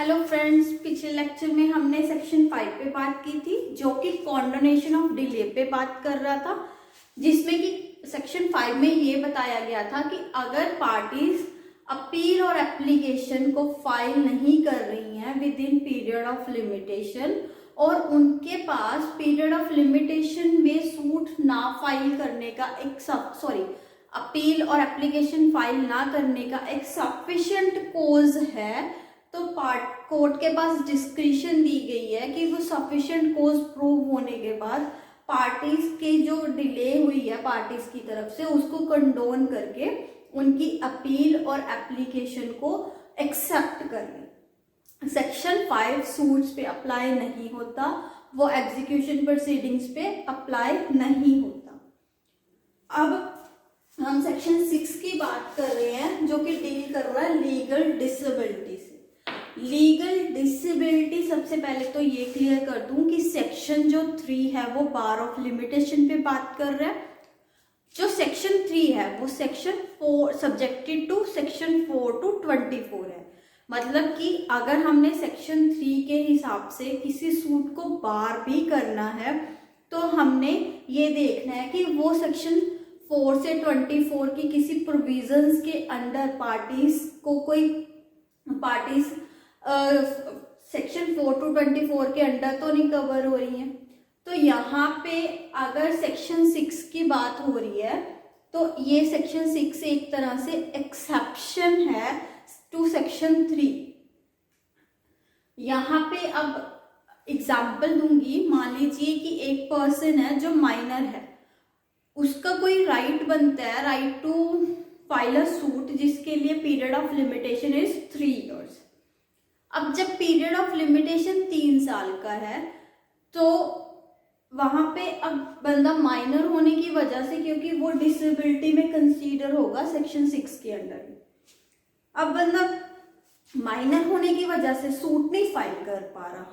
Hello friends, पिछले lecture में हमने सेक्शन 5 पे बात की थी जो कि कॉन्डोनेशन ऑफ डिले पे बात कर रहा था, जिसमें कि सेक्शन 5 में ये बताया गया था कि अगर पार्टीज अपील और एप्लीकेशन को फाइल नहीं कर रही हैं with in period of limitation और उनके पास पीरियड ऑफ लिमिटेशन में सूट ना फाइल करने का अपील और एप्लीकेशन फाइल ना करने का एक सफिशिएंट कोज है, तो कोर्ट के पास डिस्क्रिशन दी गई है कि वो सफिशिएंट कोज प्रूव होने के बाद पार्टीज के जो डिले हुई है पार्टीज की तरफ से उसको कंडोन करके उनकी अपील और एप्लीकेशन को एक्सेप्ट कर ले। सेक्शन 5 सूट्स पे अप्लाई नहीं होता, वो एग्जीक्यूशन प्रोसीडिंग्स पे अप्लाई नहीं होता। अब हम सेक्शन 6 की बात कर रहे हैं जो कि डील कर रहा है लीगल डिसेबिलिटी से। लीगल डिसेबिलिटी सबसे पहले तो ये क्लियर कर दूं कि सेक्शन जो 3 है वो बार ऑफ लिमिटेशन पे बात कर रहा है। जो सेक्शन 3 है वो section 4 subjected to section 4 to 24 है। मतलब कि अगर हमने सेक्शन 3 के हिसाब से किसी सूट को बार भी करना है तो हमने ये देखना है कि वो सेक्शन 4 से 24 की किसी प्रोविजंस के अंडर पार्टीज सेक्शन 4 to 24 के अंडर तो नहीं कवर हो रही है। तो यहाँ पे अगर सेक्शन 6 की बात हो रही है तो ये सेक्शन 6 एक तरह से एक्सेप्शन है टू सेक्शन 3। यहाँ पे अब एग्जाम्पल दूंगी। मान लीजिए कि एक पर्सन है जो माइनर है, उसका कोई राइट बनता है, right to file a suit जिसके लिए period of limitation is 3 years। अब जब पीरियड ऑफ लिमिटेशन 3 साल का है तो वहां पे अब बंदा माइनर होने की वजह से, क्योंकि वो डिसेबिलिटी में कंसीडर होगा सेक्शन 6 के अंडर, अब बंदा माइनर होने की वजह से सूट नहीं फाइल कर पा रहा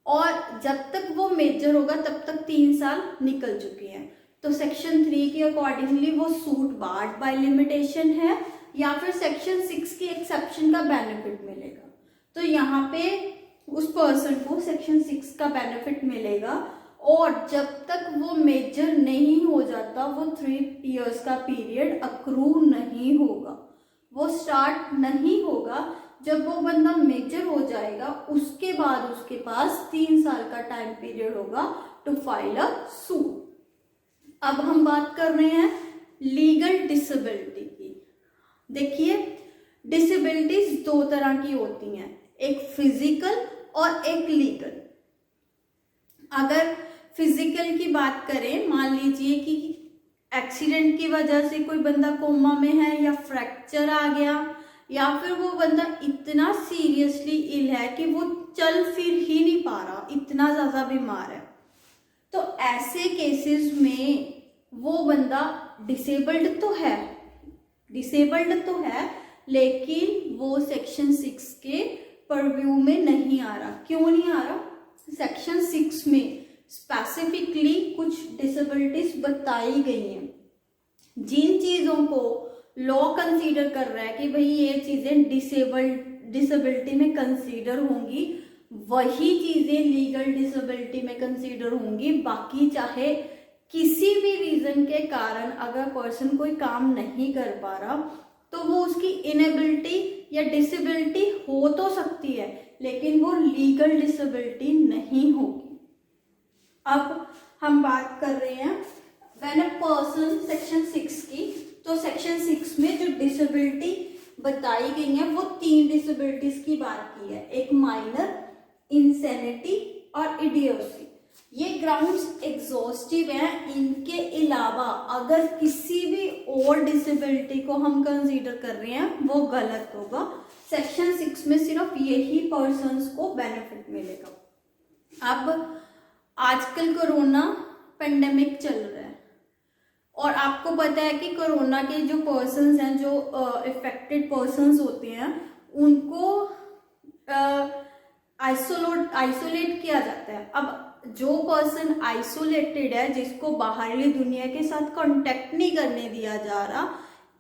और जब तक वो मेजर होगा तब तक 3 साल निकल चुके हैं। तो सेक्शन 3 के अकॉर्डिंगली वो सूट बार्ड बाय लिमिटेशन है या फिर सेक्शन 6 की एक्सेप्शन का बेनिफिट मिलेगा। तो यहाँ पे उस पर्सन को सेक्शन 6 का बेनिफिट मिलेगा और जब तक वो मेजर नहीं हो जाता वो 3 years का पीरियड अक्रू नहीं होगा, वो स्टार्ट नहीं होगा। जब वो बंदा मेजर हो जाएगा उसके बाद उसके पास 3 साल का टाइम पीरियड होगा टू फाइल अ सूट। अब हम बात कर रहे हैं लीगल डिसेबिलिटी की। देखिए, डिसेबिलिटीज 2 तरह की होती हैं, एक फिजिकल और एक लीगल। अगर फिजिकल की बात करें, मान लीजिए कि एक्सीडेंट की वजह से कोई बंदा कोमा में है या फ्रैक्चर आ गया या फिर वो बंदा इतना सीरियसली इल है कि वो चल फिर ही नहीं पा रहा, इतना ज्यादा बीमार है, तो ऐसे केसेस में वो बंदा डिसेबल्ड तो है लेकिन वो सेक्शन 6 के परव्यू में नहीं आ रहा। क्यों नहीं आ रहा? सेक्शन 6 में स्पेसिफिकली कुछ डिसेबिलिटीज बताई गई हैं, जिन चीजों को लॉ कंसीडर कर रहा है कि भाई ये चीजें डिसेबिलिटी में कंसीडर होंगी, वही चीजें लीगल डिसेबिलिटी में कंसीडर होंगी। बाकी चाहे किसी भी रीजन के कारण अगर पर्सन कोई काम नहीं कर पा रहा तो वो उसकी इनेबिलिटी या डिसेबिलिटी हो तो सकती है लेकिन वो लीगल डिसेबिलिटी नहीं होगी। अब हम बात कर रहे हैं व्हेन अ पर्सन सेक्शन 6 की। तो सेक्शन 6 में जो डिसेबिलिटी बताई गई है वो 3 डिसेबिलिटीज की बात की है, एक माइनर, इंसेनिटी और इडियोसी। ये ग्राउंड्स एग्जॉस्टिव हैं, इनके अलावा अगर किसी भी और डिसेबिलिटी को हम कंसीडर कर रहे हैं वो गलत होगा। सेक्शन 6 में सिर्फ यही पर्सन्स को बेनिफिट मिलेगा। अब आजकल कोरोना पेंडेमिक चल रहा है और आपको पता है कि कोरोना के जो पर्सन्स हैं, जो इफेक्टेड पर्सन्स होते हैं, उनको आइसोलेट किया जाता है। अब जो पर्सन आइसोलेटेड है, जिसको बाहरली दुनिया के साथ कांटेक्ट नहीं करने दिया जा रहा,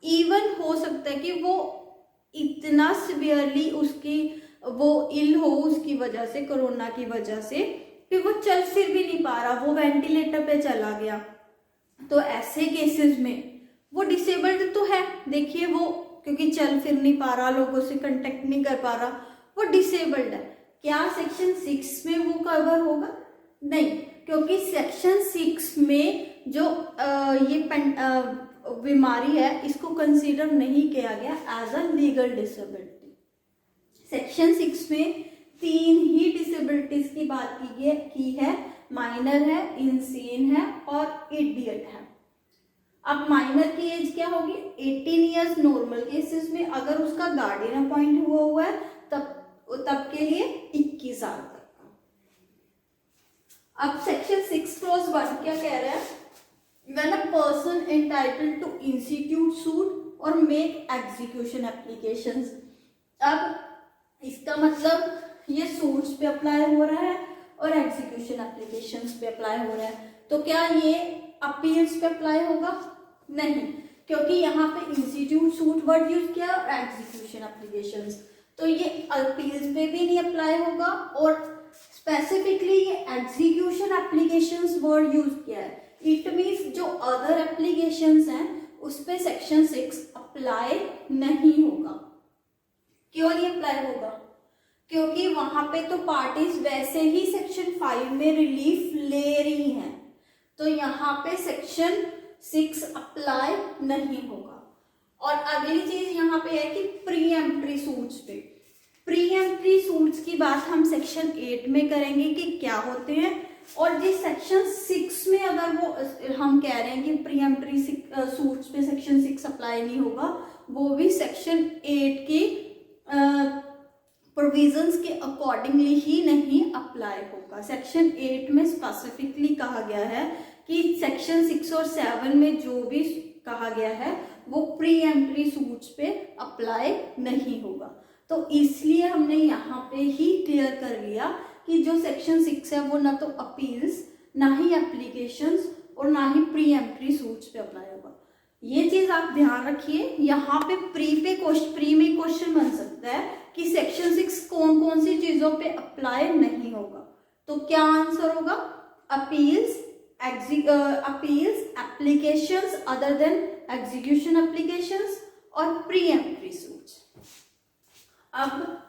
इवन हो सकता है कि वो इतना सिवियरली उसकी वो इल हो उसकी वजह से, कोरोना की वजह से, फिर वो चल फिर भी नहीं पा रहा, वो वेंटिलेटर पे चला गया, तो ऐसे केसेस में वो डिसेबल्ड तो है, देखिए वो क्योंकि चल फिर नहीं पा रहा, लोगों से कांटेक्ट नहीं कर पा रहा, वो डिसेबल्ड है। क्या सेक्शन 6 में वो कवर होगा? नहीं, क्योंकि सेक्शन 6 में जो ये बीमारी है इसको कंसीडर नहीं किया गया as a legal disability. Section 6 में 3 ही डिसेबिलिटीज की बात की है, माइनर है, इंसेन है और इडियट है। अब माइनर की एज क्या होगी? 18 ईयर्स नॉर्मल केसेस में, अगर उसका गार्डियन अपॉइंट हुआ है तब के लिए 21 साल तक का। अब सेक्शन 6 क्लॉज 1 क्या कह रहा है? When a person entitled to institute suit or make execution applications। अब इसका मतलब ये सूट्स पे अप्लाई हो रहा है और एग्जीक्यूशन एप्लीकेशंस पे अप्लाई हो रहा है, तो क्या ये अपील्स पे अप्लाई होगा? नहीं, क्योंकि यहाँ पे इंस्टीट्यूट सूट वर्ड यूज किया और एग्जीक्यूशन एप्लीकेशंस, तो ये अपील्स पे भी नहीं अप्लाई होगा, और स्पेसिफिकली ये एग्जीक्यूशन एप्लीकेशंस वर्ड यूज किया है। इट मीन्स जो अदर एप्लीकेशंस हैं उस पे सेक्शन 6 अप्लाई नहीं होगा। क्यों नहीं अप्लाई होगा? क्योंकि वहां पे तो पार्टीज वैसे ही सेक्शन 5 में रिलीफ ले रही हैं, तो यहाँ पे सेक्शन 6 अप्लाई नहीं होगा। और अगली चीज यहाँ पे है कि प्री एम्प्टी सूट्स पे, प्री एम्प्टी सूट्स की बात हम सेक्शन 8 में करेंगे कि क्या होते हैं, और जिस सेक्शन 6 में अगर वो हम कह रहे हैं कि प्री एम्प्टी सूट्स पे सेक्शन 6 अप्लाई नहीं होगा, वो भी सेक्शन 8 की प्रोविजंस के अकॉर्डिंगली ही नहीं अप्लाई होगा। सेक्शन 8 में स्पेसिफिकली कहा गया है कि सेक्शन 6 और 7 में जो भी कहा गया है वो प्री एम्प्टी सूट्स पे अप्लाई नहीं होगा, तो इसलिए हमने यहाँ पे ही क्लियर कर लिया कि जो सेक्शन 6 है वो ना तो अपील्स, ना ही एप्लीकेशंस और ना ही प्री एम्प्टी सूट्स पे अप्लाई होगा। ये चीज आप ध्यान रखिए। यहाँ पे प्री में क्वेश्चन बन सकता है कि सेक्शन 6 कौन कौन सी चीजों पे अप्लाई नहीं होगा, तो क्या आंसर होगा? Appeals, applications other than execution applications और प्री एम्प्टी सूट्स। अब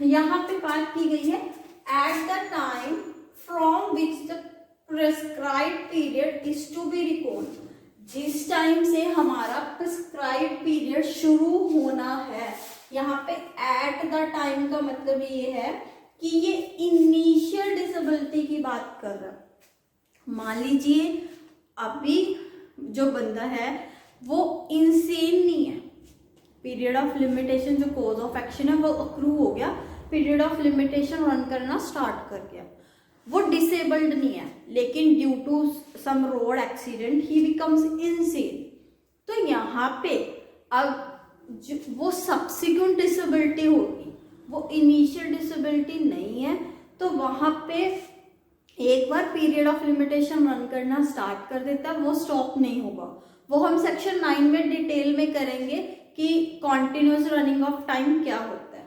यहाँ पे बात की गई है at the time from which the prescribed period is to be record. जिस टाइम से हमारा प्रिस्क्राइब्ड पीरियड शुरू होना है, यहाँ पे एट द टाइम का मतलब ये है कि ये इनिशियल डिसेबिलिटी की बात कर रहा है। मान लीजिए अभी जो बंदा है वो इंसेन नहीं है, पीरियड ऑफ लिमिटेशन जो कॉज ऑफ एक्शन है वो अक्रू हो गया, पीरियड ऑफ लिमिटेशन रन करना स्टार्ट कर गया, वो डिसेबल्ड नहीं है, लेकिन due to some road accident he becomes insane. तो यहाँ पे अब वो सब्सिक्वेंट डिसेबिलिटी होगी, वो इनिशियल डिसेबिलिटी नहीं है, तो वहां पे एक बार पीरियड ऑफ लिमिटेशन रन करना स्टार्ट कर देता है, वो स्टॉप नहीं होगा। वो हम सेक्शन 9 में डिटेल में करेंगे कि कॉन्टिन्यूस रनिंग ऑफ टाइम क्या होता है,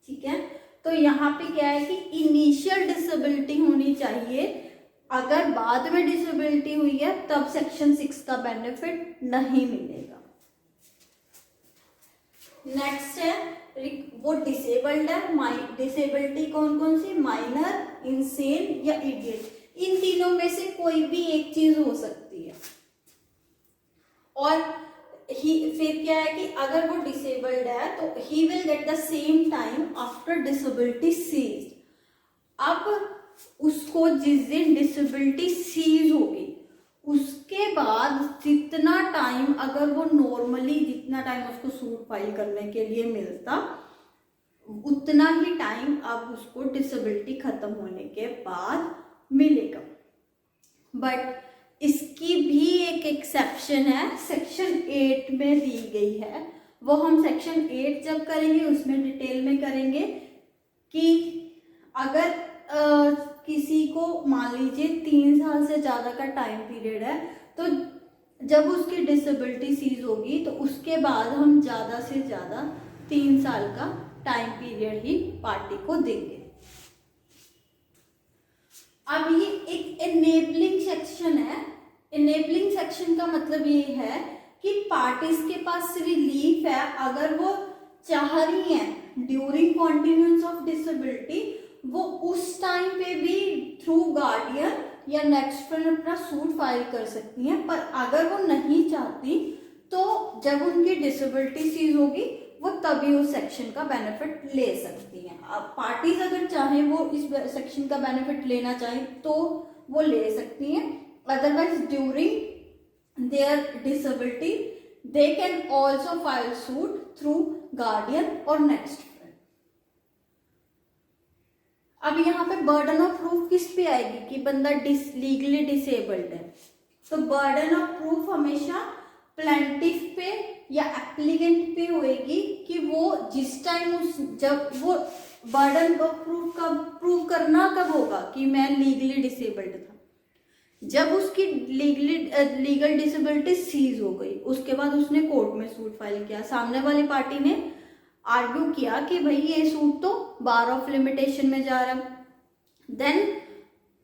ठीक है। तो यहाँ पे क्या है कि इनिशियल डिसेबिलिटी होनी चाहिए, अगर बाद में डिसेबिलिटी हुई है तब सेक्शन 6 का बेनिफिट नहीं मिलेगा। नेक्स्ट है वो डिसेबल्ड है, डिसेबिलिटी कौन कौन सी? माइनर, इंसेन या इडियट, इन तीनों में से कोई भी एक चीज हो सकती है। और फिर क्या है कि अगर वो डिसेबल्ड है तो he will get the same time after disability ceased. अब उसको जिस दिन डिसेबिलिटी सीज होगी उसके बाद जितना टाइम, अगर वो नॉर्मली जितना टाइम उसको सूट फाइल करने के लिए मिलता, उतना ही टाइम अब उसको डिसेबिलिटी खत्म होने के बाद मिलेगा। बट इसकी भी एक एक्सेप्शन है, सेक्शन 8 में दी गई है, वो हम सेक्शन 8 जब करेंगे उसमें डिटेल में करेंगे कि अगर किसी को मान लीजिए 3 साल से ज्यादा का टाइम पीरियड है, तो जब उसकी डिसेबिलिटी सीज होगी तो उसके बाद हम ज़्यादा से ज़्यादा 3 साल का टाइम पीरियड ही पार्टी को देंगे। अब ये एक एनेबलिंग सेक्शन है। एनेबलिंग सेक्शन का मतलब ये है कि पार्टीज के पास रिलीफ है अगर वो चाह रही हैं ड्यूरिंग कॉन्टिन्यूएंस ऑफ डिसेबिलिटी, वो उस टाइम पे भी थ्रू गार्डियन या नेक्स्ट फ्रेंड अपना सूट फाइल कर सकती हैं। पर अगर वो नहीं चाहती तो जब उनकी डिसेबिलिटी सीज होगी वो तभी उस सेक्शन का बेनिफिट ले सकती हैं। अब पार्टीज अगर चाहें वो इस सेक्शन का बेनिफिट लेना चाहें तो वो ले सकती हैं, otherwise during their disability they can also file suit through guardian और नेक्स्ट फ्रेंड। अब यहाँ पे बर्डन ऑफ प्रूफ किस पे आएगी कि बंदा लीगली डिसेबल्ड है, तो बर्डन ऑफ प्रूफ हमेशा प्लेंटिफ पे या एप्लीकेंट पे होएगी कि वो जिस टाइम जब वो बर्डन ऑफ प्रूफ कब प्रूव करना कब होगा कि मैं लीगली डिसेबल्ड था, जब उसकी लीगल डिसेबिलिटी सीज हो गई। उसके बाद उसने कोर्ट में सूट फाइल किया, सामने वाली पार्टी ने आर्ग्यू किया कि भाई ये सूट तो बार ऑफ लिमिटेशन में जा रहा है, देन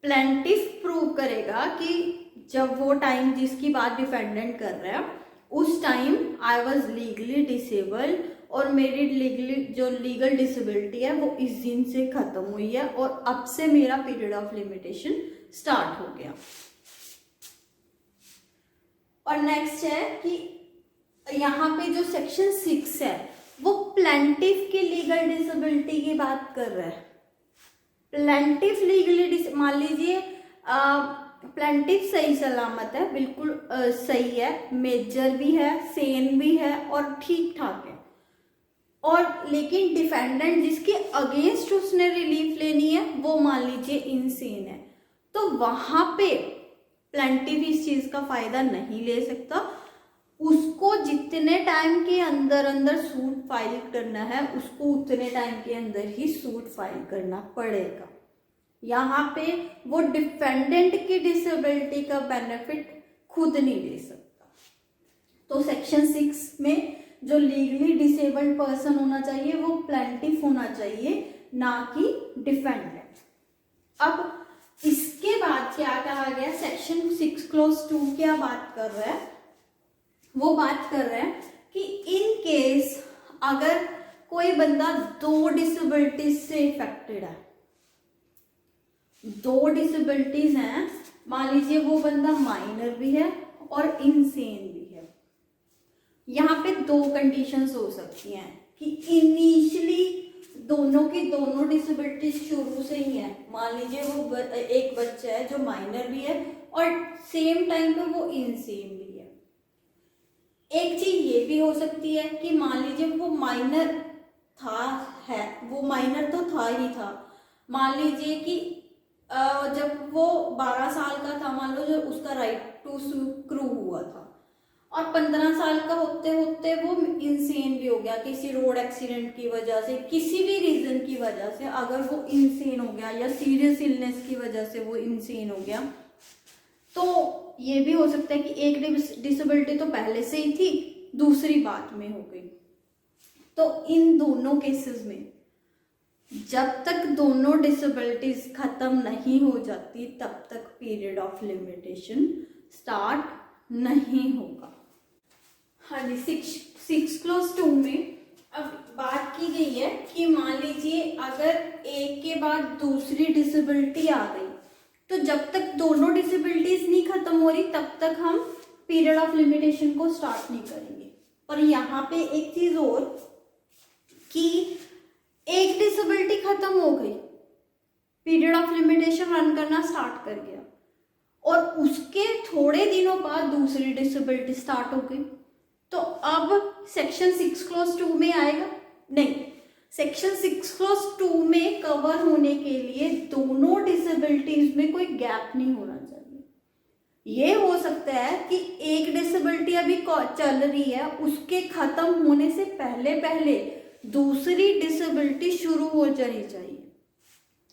प्लेंटिफ प्रूव करेगा कि जब वो टाइम जिसकी बात डिफेंडेंट कर रहा है उस time I was legally disabled और मेरी लीगल डिसेबिलिटी है वो इस दिन से खत्म हुई है और अब से मेरा पीरियड ऑफ लिमिटेशन स्टार्ट हो गया। और नेक्स्ट है कि यहाँ पे जो सेक्शन 6 है वो प्लेंटिफ की लीगल डिसेबिलिटी की बात कर रहा है। प्लेंटिफ लीगली मान लीजिए प्लेंटिफ सही सलामत है, बिल्कुल सही है, मेजर भी है, सेन भी है और ठीक ठाक है, और लेकिन डिफेंडेंट जिसके अगेंस्ट उसने रिलीफ लेनी है वो मान लीजिए इनसेन है, तो वहां पे प्लेंटिफ इस चीज का फायदा नहीं ले सकता। उसको जितने टाइम के अंदर अंदर सूट फाइल करना है उसको उतने टाइम के अंदर ही सूट फाइल करना पड़ेगा। यहाँ पे वो डिफेंडेंट की डिसेबिलिटी का बेनिफिट खुद नहीं ले सकता। तो सेक्शन 6 में जो लीगली डिसेबल्ड पर्सन होना चाहिए वो प्लेंटिफ होना चाहिए, ना कि डिफेंडेंट। अब इसके बाद क्या कहा गया, सेक्शन 6 क्लॉज 2 क्या बात कर रहा है, वो बात कर रहा है कि इन केस अगर कोई बंदा 2 डिसेबिलिटीज से इफेक्टेड है, 2 डिसेबिलिटीज हैं, मान लीजिए वो बंदा माइनर भी है और इनसेन भी है। यहाँ पे 2 कंडीशंस हो सकती हैं कि इनिशियली दोनों की दोनों डिसेबिलिटीज शुरू से ही है, मान लीजिए वो एक बच्चा है जो माइनर भी है और सेम टाइम पे वो इनसेन भी है। एक चीज ये भी हो सकती है कि मान लीजिए वो माइनर वो माइनर तो था ही था, मान लीजिए कि जब वो 12 साल का था, मान लो जब उसका राइट टू क्रू हुआ था, और 15 साल का होते होते वो इंसेन भी हो गया किसी रोड एक्सीडेंट की वजह से, किसी भी रीजन की वजह से अगर वो इंसेन हो गया या सीरियस इलनेस की वजह से वो इंसेन हो गया, तो ये भी हो सकता है कि एक डिसेबिलिटी तो पहले से ही थी, दूसरी बात में हो गई। तो इन दोनों केसेस में जब तक दोनों डिसेबिलिटीज खत्म नहीं हो जाती तब तक पीरियड ऑफ लिमिटेशन स्टार्ट नहीं होगा। हाँ जी, 6 क्लॉज 2 में अब बात की गई है कि मान लीजिए अगर एक के बाद दूसरी डिसेबिलिटी आ गई तो जब तक दोनों डिसेबिलिटीज नहीं खत्म हो रही तब तक हम पीरियड ऑफ लिमिटेशन को स्टार्ट नहीं करेंगे। और यहाँ पे एक चीज और कि एक डिसेबिलिटी खत्म हो गई, पीरियड ऑफ लिमिटेशन रन करना स्टार्ट कर गया और उसके थोड़े दिनों बाद दूसरी डिसेबिलिटी स्टार्ट हो गई, तो अब सेक्शन 6 क्लॉज 2 में आएगा नहीं। सेक्शन 6 क्लॉज 2 में कवर होने के लिए दोनों डिसेबिलिटीज में कोई गैप नहीं होना चाहिए। ये हो सकता है कि एक डिसेबिलिटी अभी चल रही है, उसके खत्म होने से पहले पहले दूसरी डिसेबिलिटी शुरू हो जानी चाहिए।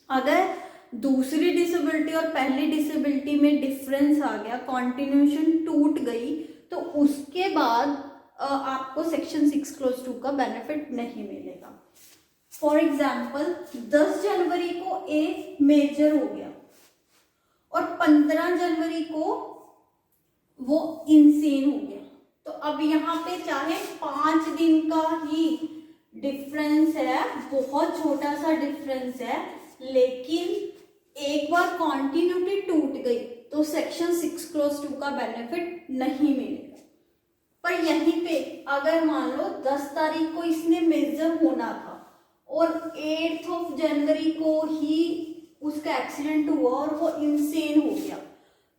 अगर दूसरी डिसेबिलिटी और पहली डिसेबिलिटी में डिफरेंस आ गया, कॉन्टिन्यूएशन टूट गई, तो उसके बाद आपको सेक्शन 6 क्लॉज 2 का बेनिफिट नहीं मिलेगा। फॉर एग्जाम्पल 10 जनवरी को ए मेजर हो गया और 15 जनवरी को वो इंसेन हो गया, तो अब यहाँ पे चाहे 5 दिन का ही डिफरेंस है, बहुत छोटा सा डिफरेंस है, लेकिन एक बार कॉन्टिन्यूटी टूट गई तो सेक्शन 6 क्लॉज 2 का बेनिफिट नहीं मिलेगा। पर यहीं पे अगर मान लो 10 तारीख को इसने मेजर होना था और 8 जनवरी को ही उसका एक्सीडेंट हुआ और वो इंसेन हो गया,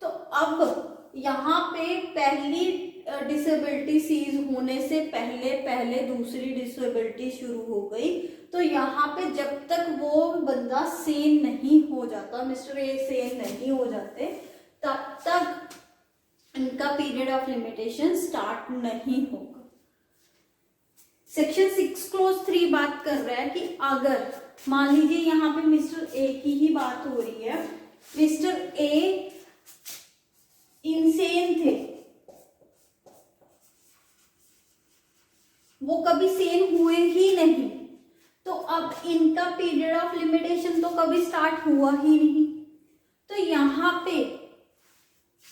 तो अब यहाँ पे पहली डिसेबिलिटी सीज होने से पहले दूसरी डिसेबिलिटी शुरू हो गई। तो यहाँ पे जब तक वो बंदा सेन नहीं हो जाता, मिस्टर ए सेन नहीं हो जाते, तब तक इनका पीरियड ऑफ लिमिटेशन स्टार्ट नहीं होगा। सेक्शन 6 क्लॉज 3 बात कर रहा है कि अगर मान लीजिए यहाँ पे मिस्टर ए की ही बात हो रही है, मिस्टर ए इंसेन थे, वो कभी सेन हुए ही नहीं, तो अब इनका पीरियड ऑफ लिमिटेशन तो कभी स्टार्ट हुआ ही नहीं। तो यहाँ पे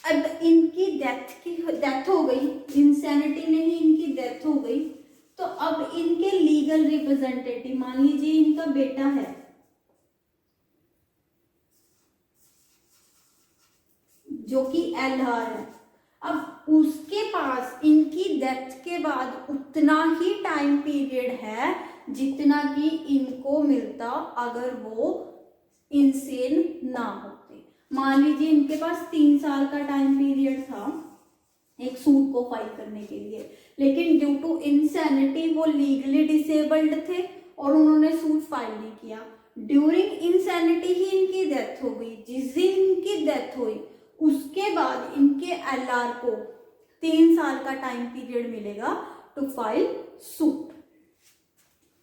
अब इनकी डेथ हो गई, इंसैनिटी में ही इनकी डेथ हो गई, तो अब इनके लीगल रिप्रेजेंटेटिव, मान लीजिए इनका बेटा है जो कि एलआर है, अब उसके पास इनकी डेथ के बाद उतना ही टाइम पीरियड है जितना कि इनको मिलता अगर वो इंसेन ना होते। मान लीजिए इनके पास 3 साल का टाइम पीरियड था एक सूट को फाइल करने के लिए, लेकिन ड्यू टू इंसैनिटी वो लीगली डिसेबल्ड थे और उन्होंने सूट फाइल नहीं किया। ड्यूरिंग इंसैनिटी ही इनकी डेथ हो गई। जिस दिन इनकी डेथ हुई उसके बाद इनके एलआर को 3 साल का टाइम पीरियड मिलेगा टू फाइल सूट।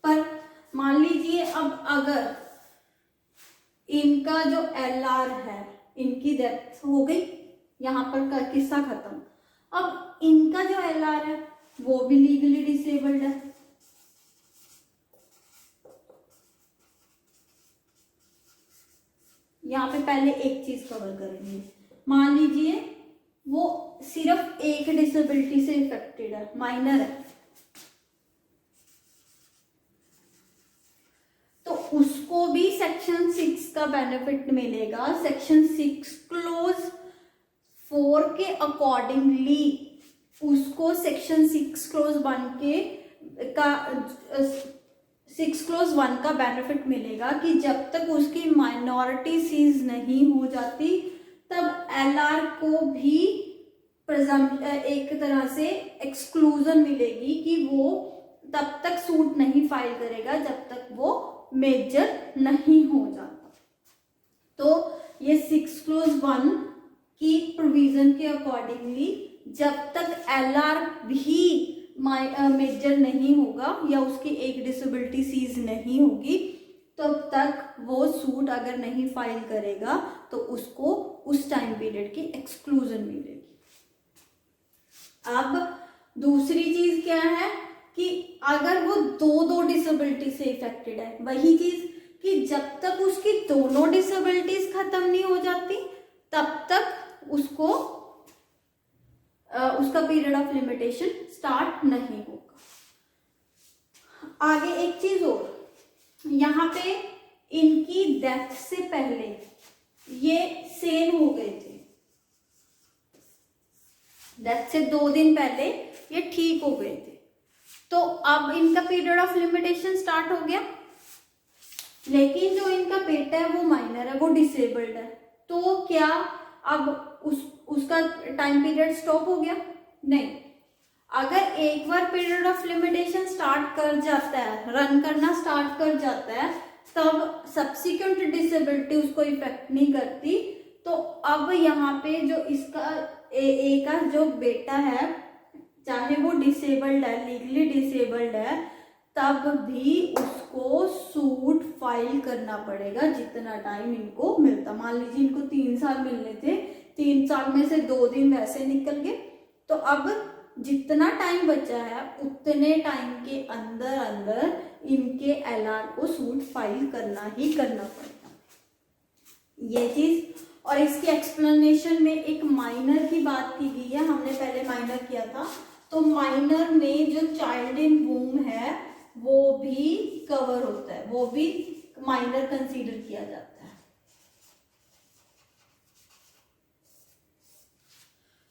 पर मान लीजिए अब अगर इनका जो एलआर है, इनकी डेथ हो गई, यहाँ पर किस्सा खत्म। अब इनका जो एलआर है वो भी लीगली डिसेबल्ड है, यहाँ पे पहले एक चीज कवर करेंगे। मान लीजिए वो सिर्फ एक डिसेबिलिटी से इफेक्टेड है, माइनर है, तो उसको भी सेक्शन 6 का बेनिफिट मिलेगा। सेक्शन 6 क्लॉज 4 के अकॉर्डिंगली उसको सेक्शन 6 क्लॉज 1 का बेनिफिट मिलेगा कि जब तक उसकी माइनॉरिटी सीज नहीं हो जाती तब एलआर को भी एक तरह से एक्सक्लूजन मिलेगी कि वो तब तक सूट नहीं फाइल करेगा जब तक वो मेजर नहीं हो जाता। तो ये 6 क्लॉज 1 की प्रोविजन के अकॉर्डिंगली जब तक एलआर भी मेजर नहीं होगा या उसकी एक डिसेबिलिटी सीज नहीं होगी तब तक वो सूट अगर नहीं फाइल करेगा तो उसको उस टाइम पीरियड की एक्सक्लूजन मिलेगी। अब दूसरी चीज क्या है कि अगर वो दो डिसेबिलिटी से इफेक्टेड है, वही चीज कि जब तक उसकी दोनों डिसेबिलिटीज खत्म नहीं हो जाती तब तक उसको उसका पीरियड ऑफ लिमिटेशन स्टार्ट नहीं होगा। आगे एक चीज और, यहाँ पे इनकी डेथ से पहले ये सेन हो गए थे, डेथ से 2 दिन पहले ये ठीक हो गए थे, तो अब इनका पीरियड ऑफ लिमिटेशन स्टार्ट हो गया। लेकिन जो इनका बेटा है वो माइनर है, वो डिसेबल्ड है, तो क्या अब उसका टाइम पीरियड स्टॉप हो गया? नहीं। अगर एक बार पीरियड ऑफ लिमिटेशन स्टार्ट कर जाता है, रन करना स्टार्ट कर जाता है, तब सब्सिक्वेंट डिसेबिलिटी उसको इफेक्ट नहीं करती। तो अब यहाँ पे जो इसका ए का जो बेटा है, चाहे वो डिसेबल्ड है, लीगली डिसेबल्ड है, तब भी उसको सूट फाइल करना पड़ेगा जितना टाइम इनको मिलता। मान लीजिए इनको 3 साल मिलने थे, 3 साल में से 2 दिन वैसे निकल गए, तो अब जितना टाइम बचा है उतने टाइम के अंदर अंदर इनके एलआर को सूट फाइल करना ही करना पड़ेगा, ये चीज। और इसकी एक्सप्लेनेशन में एक माइनर की बात की गई है, हमने पहले माइनर किया था, तो माइनर में जो चाइल्ड इन वूम है वो भी कवर होता है, वो भी माइनर कंसीडर किया जाता है।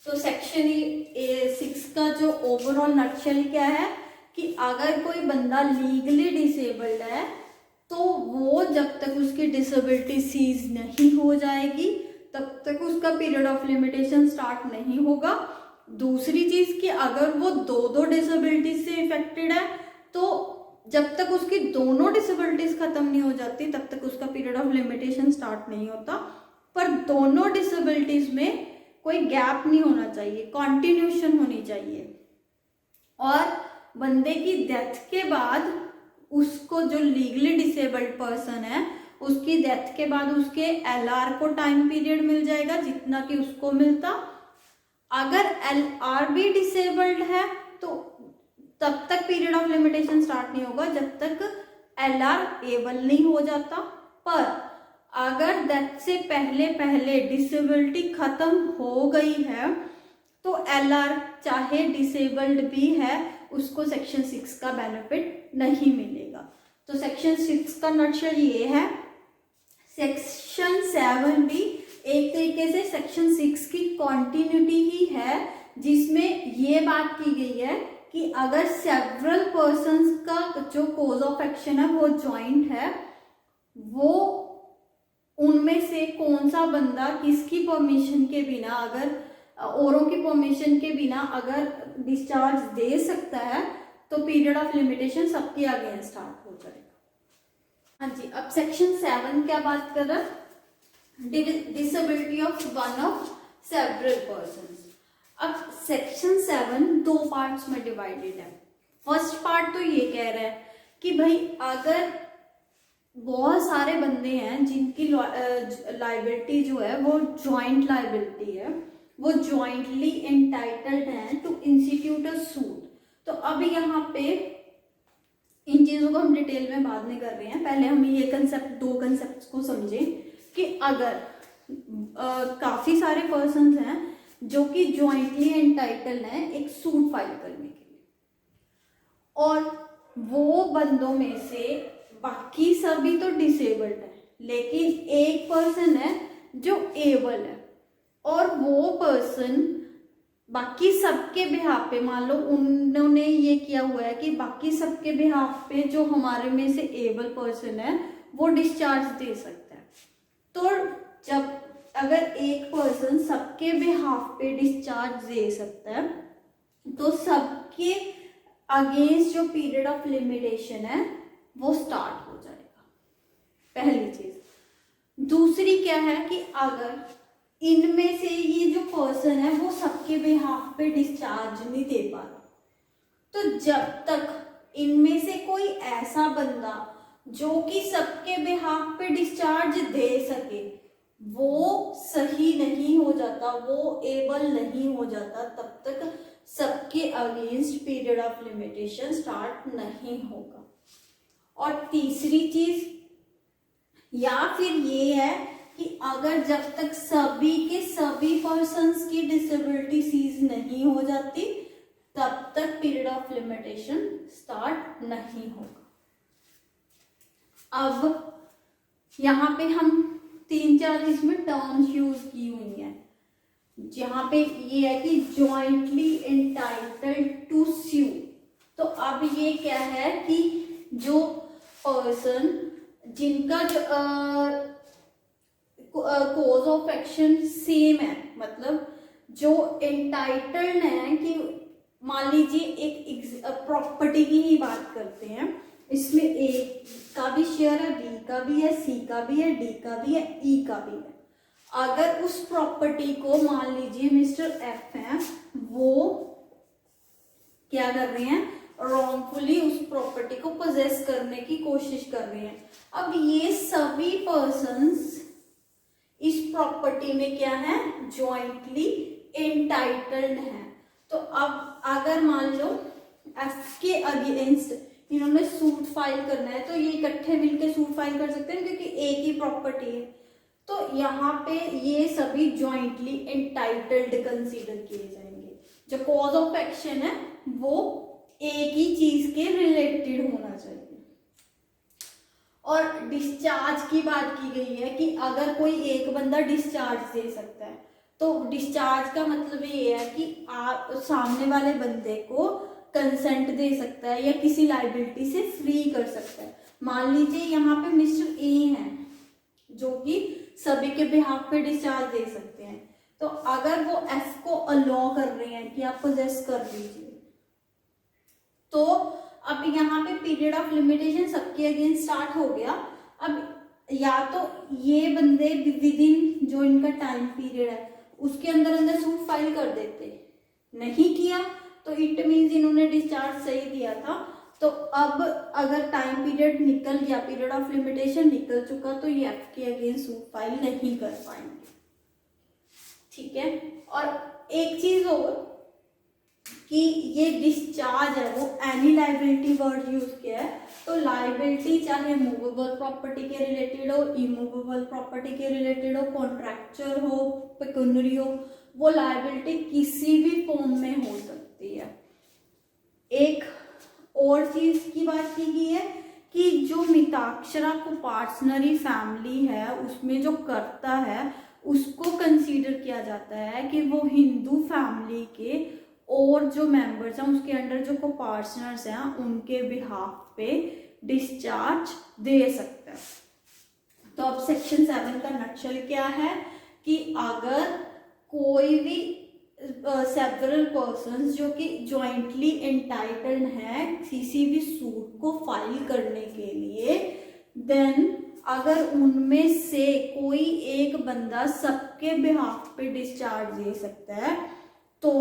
तो सेक्शन 6 का जो ओवरऑल नटशेल क्या है कि अगर कोई बंदा लीगली डिसेबल्ड है तो वो जब तक उसकी डिसेबिलिटी सीज नहीं हो जाएगी तब तक उसका पीरियड ऑफ लिमिटेशन स्टार्ट नहीं होगा। दूसरी चीज कि अगर वो दो डिसेबिलिटीज से इफेक्टेड है तो जब तक उसकी दोनों डिसेबिलिटीज खत्म नहीं हो जाती तब तक उसका पीरियड ऑफ लिमिटेशन स्टार्ट नहीं होता। पर दोनों डिसेबिलिटीज में कोई गैप नहीं होना चाहिए, कॉन्टिन्यूशन होनी चाहिए। और बंदे की डेथ के बाद उसको, जो लीगली डिसेबल्ड पर्सन है, उसकी डेथ के बाद उसके एलआर को टाइम पीरियड मिल जाएगा जितना कि उसको मिलता। अगर एलआर भी डिसेबल्ड है तो तब तक पीरियड ऑफ लिमिटेशन स्टार्ट नहीं होगा जब तक एलआर एबल नहीं हो जाता। पर अगर डेथ से पहले पहले डिसेबिलिटी खत्म हो गई है तो एलआर चाहे डिसेबल्ड भी है उसको सेक्शन 6 का बेनिफिट नहीं मिलेगा। तो सेक्शन 6 का नटशेल ये है। सेक्शन 7 भी एक तरीके से सेक्शन 6 की कॉन्टिन्यूटी ही है, जिसमें ये बात की गई है कि अगर सेवरल पर्संस का जो कोज ऑफ एक्शन है वो जॉइंट है, वो उनमें से कौन सा बंदा किसकी परमिशन के बिना, अगर औरों की परमिशन के बिना अगर डिस्चार्ज दे सकता है तो पीरियड ऑफ लिमिटेशन सबके आगे स्टार्ट हो जाएगा। हाँ जी, अब सेक्शन 7 क्या बात कर रहा है? Disability of one of several persons. अब सेक्शन 7 दो पार्ट्स में डिवाइडेड है। फर्स्ट पार्ट तो ये कह रहा है कि भाई अगर बहुत सारे बंदे हैं जिनकी लाइबिलिटी जो है वो जॉइंट लाइबिलिटी है, वो जॉइंटली एंटाइटल्ड हैं टू इंस्टीट्यूट अ सूट। तो अब यहाँ पे इन चीजों को हम डिटेल में बाद में कर रहे हैं, पहले हम ये कंसेप्ट, दो कंसेप्ट को समझें कि अगर काफी सारे पर्सन्स हैं जो कि जॉइंटली एंटाइटल्ड हैं एक सूट फाइल करने के लिए, और वो बंदों में से बाकी सभी तो डिसेबल्ड है लेकिन एक पर्सन है जो एबल है, और वो पर्सन बाकी सबके बिहाफ पे, मान लो उन्होंने ये किया हुआ है कि बाकी सबके बिहाफ पे जो हमारे में से एबल पर्सन है वो डिस्चार्ज दे सकता है। तो जब अगर एक पर्सन सबके बिहाफ पे डिस्चार्ज दे सकता है तो सबके अगेंस्ट जो पीरियड ऑफ लिमिटेशन है वो स्टार्ट हो जाएगा, पहली चीज। दूसरी क्या है कि अगर इनमें से ये जो पर्सन है वो सबके बिहाफ पे डिस्चार्ज नहीं दे पा रहा, तो जब तक इनमें से कोई ऐसा बंदा जो कि सबके बिहाफ पे डिस्चार्ज दे सके वो सही नहीं हो जाता, वो एबल नहीं हो जाता, तब तक सबके against period of limitation start नहीं होगा। और तीसरी चीज या फिर ये है कि अगर जब तक सभी के सभी पर्सन्स की डिसेबिलिटी सीज नहीं हो जाती तब तक पीरियड ऑफ लिमिटेशन स्टार्ट नहीं होगा। अब यहाँ पे हम 3-4 इसमें टर्म्स यूज की हुई हैं, जहाँ पे ये है कि जॉइंटली एंटाइटल्ड टू स्यू। तो अब ये क्या है कि जो पर्सन जिनका कोज ऑफ एक्शन सेम है, मतलब जो एंटाइटल्ड है कि मान लीजिए एक प्रॉपर्टी की ही बात करते हैं, इसमें ए का भी शेयर है, बी का भी है, सी का भी है, डी का भी है, ई का भी है। अगर उस प्रॉपर्टी को मान लीजिए मिस्टर एफ है, वो क्या कर रहे हैं, रॉन्गफुली उस प्रॉपर्टी को पोजेस करने की कोशिश कर रहे हैं। अब ये सभी पर्सन्स इस प्रॉपर्टी में क्या है, जॉइंटली एंटाइटल्ड हैं। तो अब अगर मान लो एफ के अगेंस्ट इन्होंने सूट फाइल करना है तो ये इकट्ठे मिलके सूट फाइल कर सकते हैं क्योंकि एक ही प्रॉपर्टी है। तो यहाँ पे ये सभी जॉइंटली एंटाइटल्ड कंसीडर किए जाएंगे। जो कॉज ऑफ एक्शन है वो एक ही चीज के रिलेटेड होना चाहिए। और डिस्चार्ज की बात की गई है कि अगर कोई एक बंदा डिस्चार्ज दे सकता है तो डिस्चार्ज का मतलब ये है कि आप सामने वाले बंदे को कंसेंट दे सकता है या किसी लाइबिलिटी से फ्री कर सकता है। मान लीजिए यहाँ पे मिस्टर ए हैं जो कि सभी के बिहाफ पे डिस्चार्ज दे सकते हैं, तो अगर वो एफ को अलो कर रहे हैं कि आप पोजेस कर लीजिए, तो अब यहाँ पे पीरियड ऑफ लिमिटेशन सबके अगेंस्ट स्टार्ट हो गया। अब या तो ये बंदे विद इन जो इनका टाइम पीरियड है उसके अंदर अंदर सूट फाइल कर देते, नहीं किया तो इट मीन्स इन्होंने डिस्चार्ज सही दिया था। तो अब अगर टाइम पीरियड निकल गया, पीरियड ऑफ लिमिटेशन निकल चुका, तो ये एफ के अगेंस्ट सूट फाइल नहीं कर पाएंगे। ठीक है। और एक चीज और कि ये डिस्चार्ज है वो एनी लाइबिलिटी वर्ड यूज किया है, तो लाइबिलिटी चाहे मूवेबल प्रॉपर्टी के रिलेटेड हो, इमूवेबल प्रॉपर्टी के रिलेटेड हो, कॉन्ट्रैक्चुअल हो, पेक्यूनरी हो, वो लाइबिलिटी किसी भी फॉर्म में हो सकती है। एक और चीज की बात की गई है कि जो मिताक्षरा कोपार्टनरी फैमिली है उसमें जो कर्ता है उसको कंसीडर किया जाता है कि वो हिंदू फैमिली के और जो मेंबर्स हैं उसके अंडर जो कोपार्टनर्स हैं उनके बिहाफ पे डिस्चार्ज दे सकता है। तो अब सेक्शन 7 का नक्शल क्या है कि अगर कोई भी सेवरल पर्सन्स जो कि जॉइंटली एंटाइटल्ड हैं किसी भी सूट को फाइल करने के लिए, देन अगर उनमें से कोई एक बंदा सबके बिहाफ पे डिस्चार्ज दे सकता है तो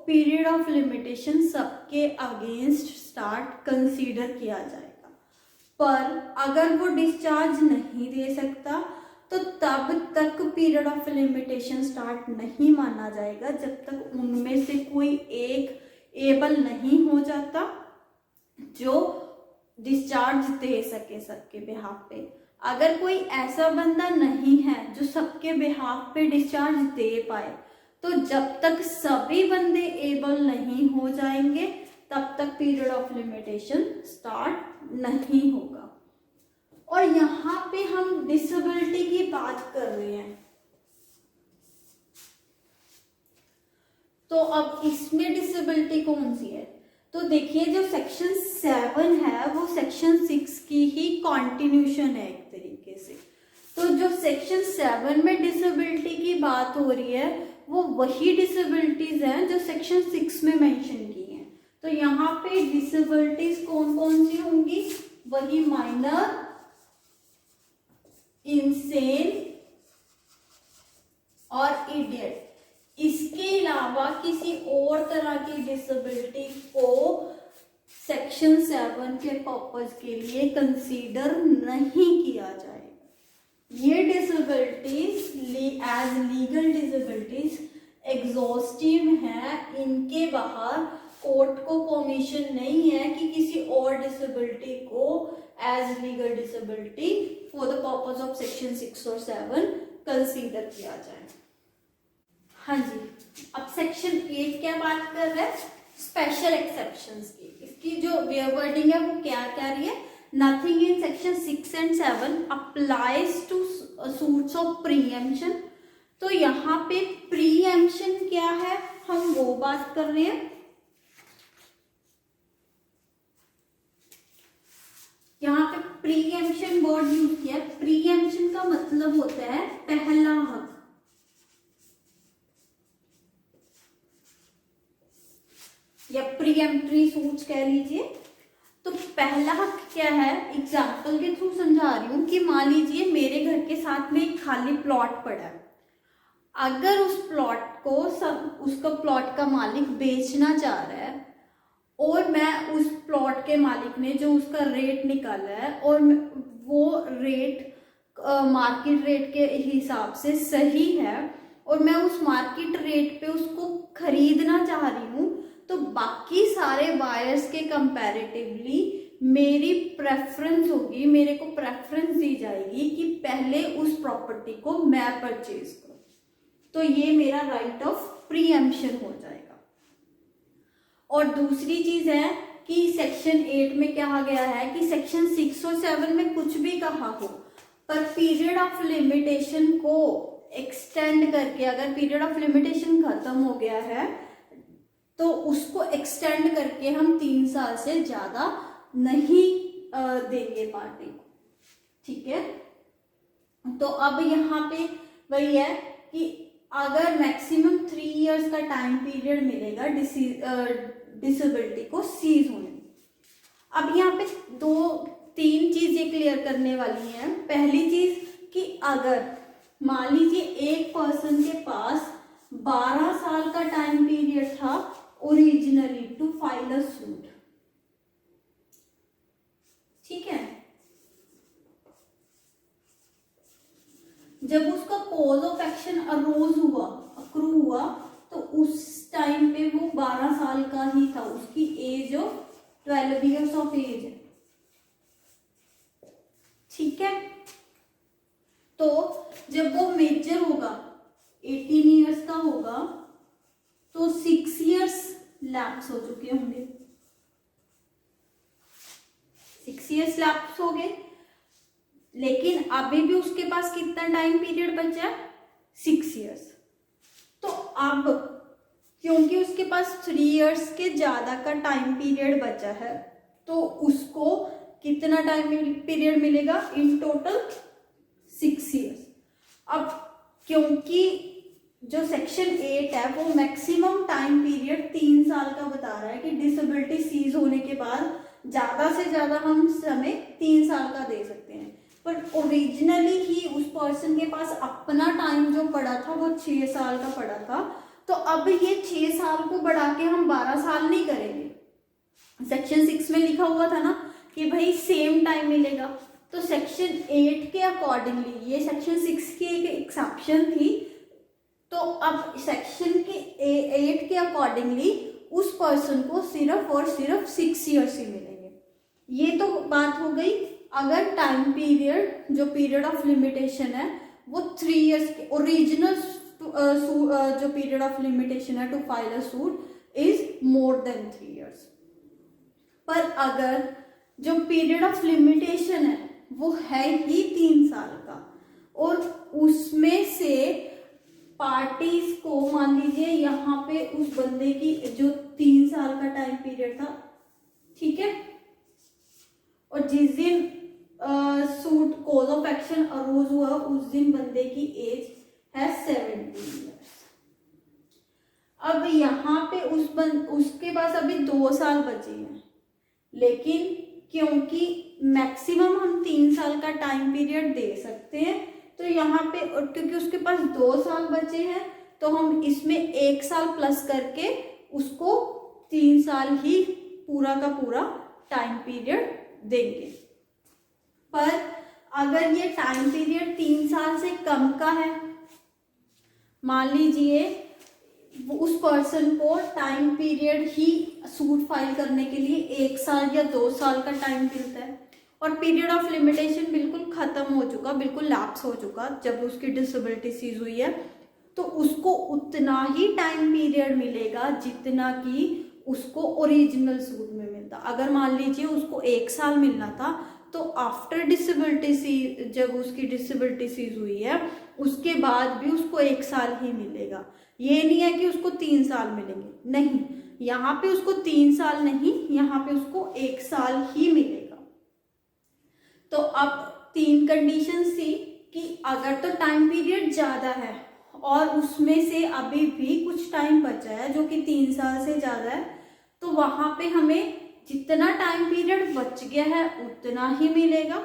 पीरियड ऑफ लिमिटेशन सबके अगेंस्ट स्टार्ट कंसीडर किया जाएगा। पर अगर वो डिस्चार्ज नहीं दे सकता तो तब तक पीरियड ऑफ लिमिटेशन स्टार्ट नहीं माना जाएगा जब तक उनमें से कोई एक एबल नहीं हो जाता जो डिस्चार्ज दे सके सबके बिहाफ पे। अगर कोई ऐसा बंदा नहीं है जो सबके बिहाफ पे डिस्चार्ज दे पाए तो जब तक सभी बंदे एबल नहीं हो जाएंगे तब तक पीरियड ऑफ लिमिटेशन स्टार्ट नहीं होगा। और यहाँ पे हम डिसेबिलिटी की बात कर रहे हैं, तो अब इसमें डिसेबिलिटी कौन सी है? तो देखिए जो सेक्शन 7 है वो सेक्शन 6 की ही कॉन्टिन्यूशन है एक तरीके से। तो जो सेक्शन 7 में डिसेबिलिटी की बात हो रही है वो वही डिसेबिलिटीज हैं जो सेक्शन 6 में मेंशन की हैं। तो यहाँ पे डिसेबिलिटीज कौन कौन सी होंगी? वही माइनर, इंसेन और इडियट। इसके अलावा किसी और तरह की डिसेबिलिटी को सेक्शन 7 के पर्पज के लिए कंसीडर नहीं किया जाएगा। ये disabilities as legal disabilities exhaustive है, इनके बाहर कोर्ट को परमिशन नहीं है कि किसी और डिसेबिलिटी को as legal disability for the purpose of section 6 और 7 कंसीडर किया जाए। हाँ जी, अब सेक्शन 8 क्या बात कर रहा है? स्पेशल एक्सेप्शंस की। इसकी जो वर्डिंग है वो क्या कह रही है? Nothing in section 6 and 7 applies to suits of preemption. तो यहाँ पे प्रीएम्पशन क्या है हम वो बात कर रहे हैं। यहाँ पे प्रीएम्पशन वर्ड यूज किया। प्रीएम्पशन का मतलब होता है पहला हक, या प्रीएम्प्टरी सूट्स कह लीजिए। तो पहला हक क्या है? एग्जाम्पल के थ्रू समझा रही हूं कि मान लीजिए मेरे घर के साथ में एक खाली प्लॉट पड़ा है। अगर उस प्लॉट को उसका प्लॉट का मालिक बेचना चाह रहा है और मैं उस प्लॉट के मालिक ने जो उसका रेट निकाला है और वो रेट मार्केट रेट के हिसाब से सही है और मैं उस मार्केट रेट पे उसको खरीदना चाह रही हूँ, तो बाकी सारे बायर्स के कंपैरेटिवली मेरी प्रेफरेंस होगी, मेरे को प्रेफरेंस दी जाएगी कि पहले उस प्रॉपर्टी को मैं परचेज करूं। तो ये मेरा राइट ऑफ प्रीएम्पशन हो जाएगा। और दूसरी चीज है कि सेक्शन 8 में कहा गया है कि सेक्शन 6 और 7 में कुछ भी कहा हो, पर पीरियड ऑफ लिमिटेशन को एक्सटेंड करके, अगर पीरियड ऑफ लिमिटेशन खत्म हो गया है तो उसको एक्सटेंड करके हम 3 साल से ज्यादा नहीं देंगे पार्टी को, ठीक है। तो अब यहाँ पे वही है कि अगर मैक्सिमम 3 इयर्स का टाइम पीरियड मिलेगा डिसेबिलिटी को सीज होने में। अब यहाँ पे 2-3 चीजें क्लियर करने वाली हैं। पहली चीज कि अगर मान लीजिए एक पर्सन के पास 12 साल का टाइम पीरियड था originally to file a suit, ठीक है, जब उसका कॉज ऑफ एक्शन अक्रू हुआ तो उस टाइम पे वो 12 साल का ही था, उसकी age of 12 years of age है, ठीक है। तो जब वो मेजर होगा 18 इयर्स का होगा तो 6 इयर्स लैप्स हो चुके होंगे, 6 इयर्स लैप्स हो गए, लेकिन अभी भी उसके पास कितना टाइम पीरियड बचा है, 6 इयर्स। तो अब क्योंकि उसके पास 3 इयर्स के ज्यादा का टाइम पीरियड बचा है तो उसको कितना टाइम पीरियड मिलेगा, इन टोटल 6 इयर्स। अब क्योंकि जो सेक्शन 8 है वो मैक्सिमम टाइम पीरियड 3 साल का बता रहा है कि डिसेबिलिटी सीज होने के बाद ज्यादा से ज्यादा हम समय 3 साल का दे सकते हैं, पर ओरिजिनली ही उस पर्सन के पास अपना टाइम जो पड़ा था वो 6 साल का पड़ा था। तो अब ये 6 साल को बढ़ा के हम 12 साल नहीं करेंगे। सेक्शन 6 में लिखा हुआ था ना कि भाई सेम टाइम मिलेगा, तो सेक्शन 8 के अकॉर्डिंगली, ये सेक्शन 6 की एक एक्सेप्शन थी, तो अब सेक्शन के 8 के अकॉर्डिंगली उस पर्सन को सिर्फ और सिर्फ 6 इयर्स ही मिलेंगे। ये तो बात हो गई अगर टाइम पीरियड, जो पीरियड ऑफ लिमिटेशन है वो 3 इयर्स के, ओरिजिनल जो पीरियड ऑफ लिमिटेशन है to file a suit is more than 3 years. पर अगर जो पीरियड ऑफ लिमिटेशन है वो है ही 3 साल का और उसमें से पार्टीज को, मान लीजिए यहाँ पे उस बंदे की जो 3 साल का टाइम पीरियड था, ठीक है, और जिस दिन suit cause of action arose हुआ उस दिन बंदे की एज है 17 इयर्स। अब यहाँ पे उसके पास अभी 2 साल बचे हैं, लेकिन क्योंकि मैक्सिमम हम 3 साल का टाइम पीरियड दे सकते हैं तो यहाँ पे, और क्योंकि उसके पास 2 साल बचे हैं तो हम इसमें 1 साल प्लस करके उसको 3 साल ही पूरा का पूरा टाइम पीरियड देंगे। पर अगर ये टाइम पीरियड 3 साल से कम का है, मान लीजिए उस पर्सन को टाइम पीरियड ही सूट फाइल करने के लिए 1 साल या 2 साल का टाइम मिलता है और पीरियड ऑफ लिमिटेशन बिल्कुल खत्म हो चुका, बिल्कुल लैप्स हो चुका जब उसकी डिसेबिलिटी सीज हुई है, तो उसको उतना ही टाइम पीरियड मिलेगा जितना कि उसको ओरिजिनल सूट में मिलता। अगर मान लीजिए उसको 1 साल मिलना था तो आफ्टर डिसेबिलिटी सीज, जब उसकी डिसेबिलिटी सीज हुई है उसके बाद भी उसको 1 साल ही मिलेगा। ये नहीं है कि उसको 3 साल मिलेंगे, नहीं, यहाँ पे उसको 3 साल नहीं, यहाँ पे उसको 1 साल ही मिलेगा। तो अब 3 कंडीशन थी कि अगर तो टाइम पीरियड ज्यादा है और उसमें से अभी भी कुछ टाइम बचा है जो कि 3 साल से ज्यादा है, तो वहां पे हमें जितना टाइम पीरियड बच गया है उतना ही मिलेगा।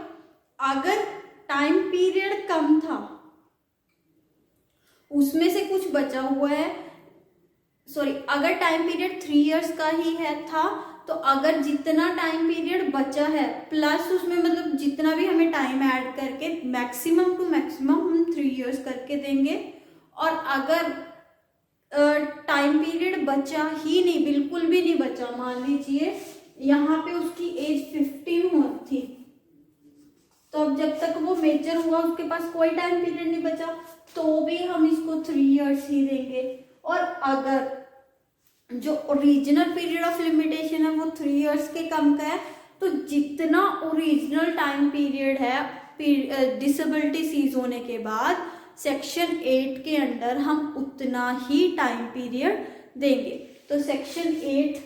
अगर टाइम पीरियड कम था, उसमें से कुछ बचा हुआ है, अगर टाइम पीरियड 3 इयर्स का ही है था तो अगर जितना टाइम पीरियड बचा है प्लस उसमें मतलब जितना भी हमें टाइम ऐड करके मैक्सिमम टू मैक्सिमम हम 3 इयर्स करके देंगे। और अगर टाइम पीरियड बचा ही नहीं, बिल्कुल भी नहीं बचा। मान लीजिए यहाँ पे उसकी एज 15 थी, तो अब जब तक वो मेजर हुआ उसके पास कोई टाइम पीरियड नहीं बचा, तो भी हम इसको 3 इयर्स ही देंगे। और अगर जो ओरिजिनल पीरियड ऑफ लिमिटेशन है वो 3 इयर्स के कम का है, तो जितना ओरिजिनल टाइम पीरियड है डिसेबिलिटी सीज होने के बाद सेक्शन 8 के अंडर हम उतना ही टाइम पीरियड देंगे। तो सेक्शन 8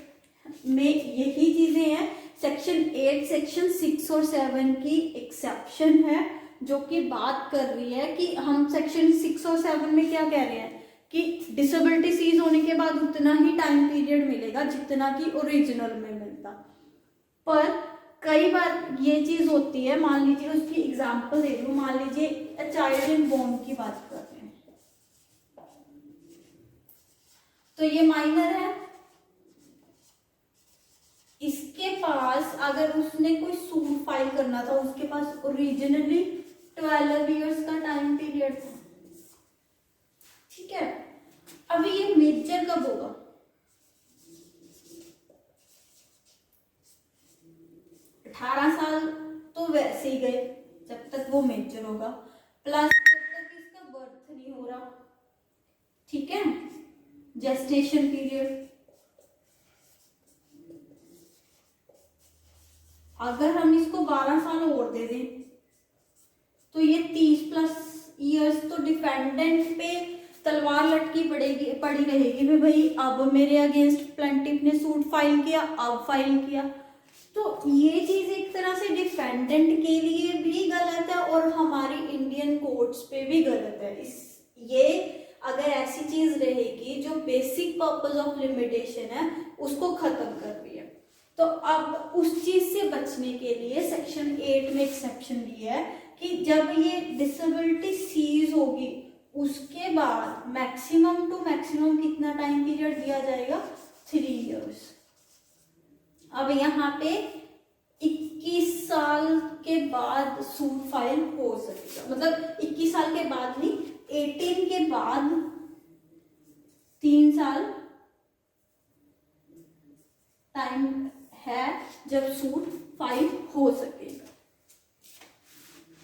में यही चीजें हैं। सेक्शन 8 सेक्शन 6 और 7 की एक्सेप्शन है, जो कि बात कर रही है कि हम सेक्शन 6 और 7 में क्या कह रहे हैं कि डिसेबिलिटी सीज होने के बाद उतना ही टाइम पीरियड मिलेगा जितना कि ओरिजिनल में मिलता। पर कई बार ये चीज होती है, मान लीजिए उसकी एग्जांपल दे दूं, मान लीजिए चाइल्ड इन वोम की बात कर रहे हैं, तो ये माइनर है, इसके पास अगर उसने कोई सूट फाइल करना था, उसके पास ओरिजिनली 12 इयर्स का टाइम पीरियड था, ठीक है। अभी ये मेजर कब होगा? 18 साल तो वैसे ही गए जब तक वो मेजर होगा, प्लस जब तक इसका बर्थ नहीं हो रहा, ठीक है, जेस्टेशन पीरियड। अगर हम इसको 12 साल और दे दें तो ये 30+ इयर्स तो डिफेंडेंट पे तलवार लटकी पड़ी रहेगी भी भाई, अब मेरे अगेंस्ट प्लेंटिफ ने सूट फाइल किया, अब फाइल किया। तो ये चीज एक तरह से डिफेंडेंट के लिए भी गलत है और हमारी इंडियन कोर्ट्स पे भी गलत है। ये अगर ऐसी चीज रहेगी जो बेसिक पर्पस ऑफ लिमिटेशन है उसको खत्म कर रही है, तो अब उस चीज से बचने के लिए सेक्शन 8 में एक्सेप्शन दिया है कि जब ये डिसेबिलिटी सीज होगी उसके बाद मैक्सिमम टू मैक्सिमम कितना टाइम पीरियड दिया जाएगा? 3 इयर्स। अब यहाँ पे 21 साल के बाद सूट फाइल हो सकेगा, मतलब 21 साल के बाद नहीं, 18 के बाद 3 साल टाइम है जब सूट फाइल हो सकेगा,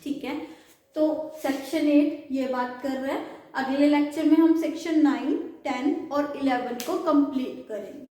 ठीक है। तो सेक्शन 8 ये बात कर रहा है। अगले लेक्चर में हम सेक्शन 9, 10 और 11 को कंप्लीट करेंगे।